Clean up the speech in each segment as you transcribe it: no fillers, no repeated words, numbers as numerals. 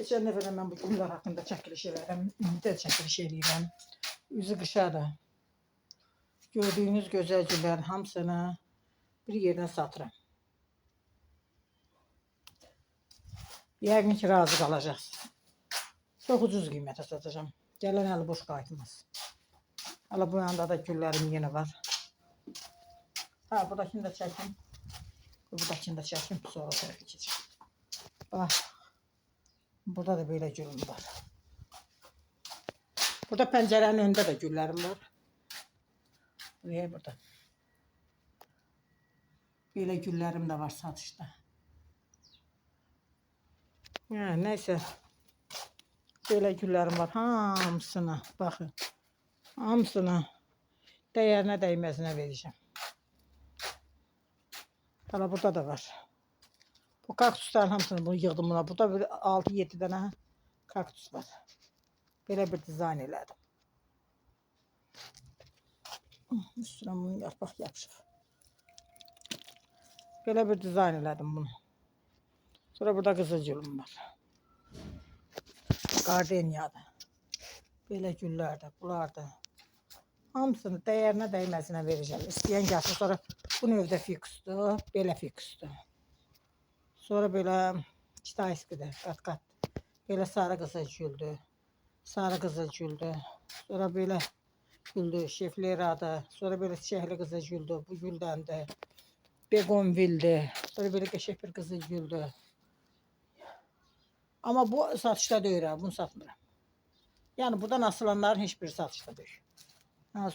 Geçen dəfə mən bu güllər haqqında çəkiliş elədim. İndi də çəkiliş eləyirəm. Üzü qışadır. Gördüyünüz gözəl güllərin hamısını bir yerdən satıram. Yəqin ki, razı qalacaqsınız. Çox ucuz qiymətə satacağım. Gələn əli boş qayıtmaz. Hala bu yanda da güllərim yenə var. Ha, buradakini də çəkim. Buradakini də çəkim, sonra tərəfə keçəcəm. Bax. Burada da belə gülüm var. Burada pəncərənin önündə də güllərim var. Burada. Belə güllərim də var satışda. Neysə. Belə güllərim var. Hamısına baxın. Hamısına dəyərinə dəyməzinə verəcəm. Hala burada da var. Bu kaktusların hamısını bunu yığdım buna. Burada 6-7 dənə kaktus var. Belə bir dizayn elədim. Üstünə bunun yarpaq yapışıb. Belə bir dizayn elədim bunu. Sonra burada qızılgülüm var. Gardeniyadır. Belə güllər də, bunlar da. Hamısını dəyərinə dəyməzinə verəcəm. İstəyən gəlsin. Sonra bu növdə fiksdir, belə fiksdir. Sonra belə kitayskidir, qat-qat. Belə sarı qızılgüldür. Sarı qızılgüldür. Sonra belə güldür, şefleradır. Sonra belə çiçəkli qızılgüldür. Bu güldəndir. Begonvildir. Sonra belə qəşəng bir qızılgüldür. Amma bu satışda deyil, bunu satmıram. Yəni buradan asılanların heç biri satışda deyil.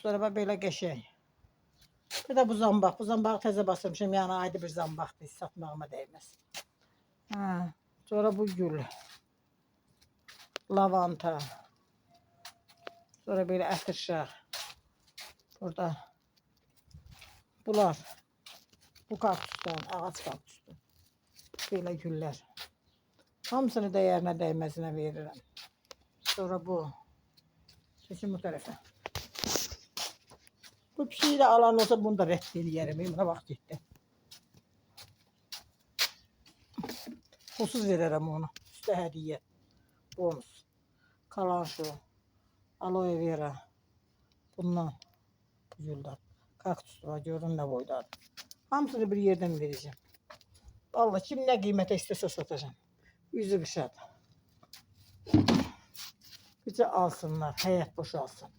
Sonra belə qəşəng. Bir də bu zambaq. Bu zambağı təzə basırmışım. Yəni ayda bir zambaqdır. Satmağıma dəyməz. Sonra bu gül. Lavanta. Sonra belə ətirşah. Burada. Bunlar. Bu kaktusdan. Ağac kaktusdur. Belə güllər. Hamısını dəyərinə dəyməzinə verirəm. Sonra bu. Keçin bu tərəfə. Bu pişiyi də alan olsa bunu da rədd eləyərəm. Buna vaxt getdi. Pulsuz verərəm onu. Üstə hədiyyə. Bonus. Kalanşu. Aloe vera. Bundan. Bu güldən. Kaktus var. Görün nə boydadır. Hamısını bir yerdən verəcəm. Vallahi kim nə qiymətə istəsə satacağım. Yüzü qışadır. Bircə alsınlar. Həyət boşalsın.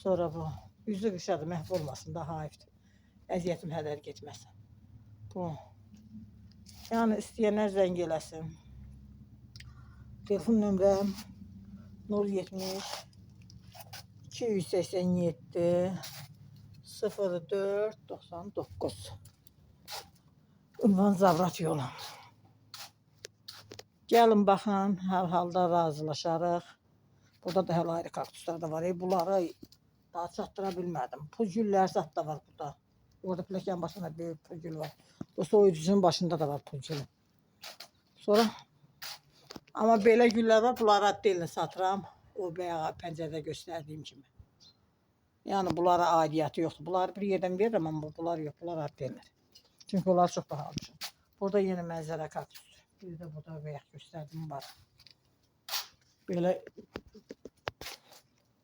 Sonra bu. Yüzü qışadır. Məhv olmasın. Daha hayfdir. Əziyyətim hədər getməsin. Bu. Yəni istəyənlər zəng eləsin. Telefon nömrəm 070 287 04 99. Ünvan Zavrat yolu. Gəlin baxın, hər halda razılaşarıq. Burada da hələ ayrı kaktuslar da var. Bunları daha çatdıra bilmədim. Pulgüllər zat da var burada. Orada pləkan başında böyük pulgül var. O soyuducunun başında da var pulgülü. Sonra amma belə güllər var. Bunlara dilini satıram. O bəyağı pəncərədə göstərdiyim kimi. Yəni bunlara aidiyyatı yoxdur. Bunları bir yerdən verirəm, amma bunlar yox. Bunlar addelir. Çünki onlar çox bahalıdır. Burada yeni mənzərə kaktusdur. Bir də burada bəyək göstərdim var. Belə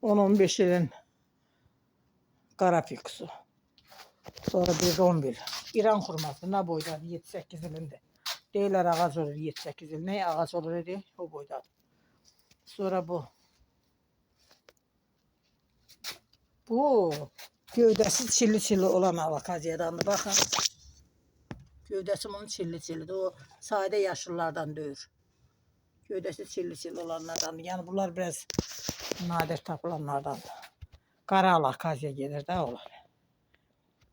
10-15 ilin qara fiksu. Sonra bir rombil. İran xurması. Nə boydadır? 7-8 ilindir. Deyirlər ağac olur 7-8 il. Nə ağac olur idi? O boydadır. Sonra bu. Bu gövdəsi çilli-çilli olan avokadiyadandır. Baxın. Gövdəsi bunun çilli-çillidir. O sadə yaşıllardan deyir. Gövdəsi çilli-çilli olanlardandır. Yəni bunlar biraz nadir tapılanlardandır. Qara avokadiya gelir də onlar.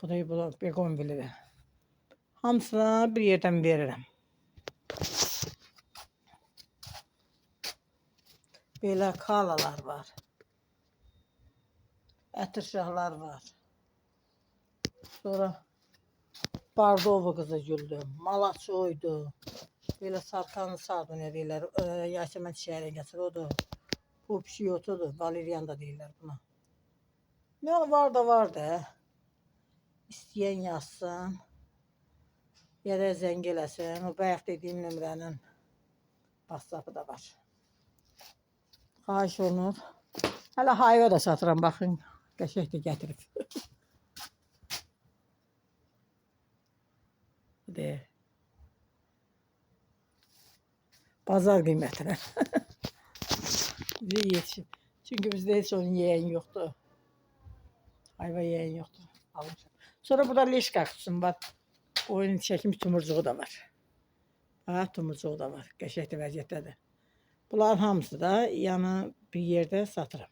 Bu da begonvilidir. Hamısına bir yerdən verirəm. Belə kalalar var. Ətirşahlar var. Sonra Bardovu qızılgüldür. Malaçoydur. Belə sarkanlı sardı nə deyirlər. Yasemin çiçəyi gətir odur. Bu pişiyotudur. Valeriyan da deyirlər buna. Yəni var da var da. İstəyən yazsın. Ya da zəng eləsin. O bayaq dediyim nömrənin WhatsApp'ı da var. Xahiş olunur. Hələ hayva da satıram, baxın. Qəşəng də gətirib. De. Bazar qiymətinə. Bizə yetişib. Çünki bizdə heç onun yeyən yoxdur. Hayva yeyən yoxdur. Almışam. Sonra burada leş kaktusum var. Oyun çəkmiş tumurcuğu da var. Ha, tumurcuğu da var. Qəşəng vəziyyətdədir. Bunların hamısı da yana bir yerdə satıram.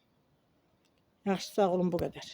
Yaxşı, sağ olun, bu qədər.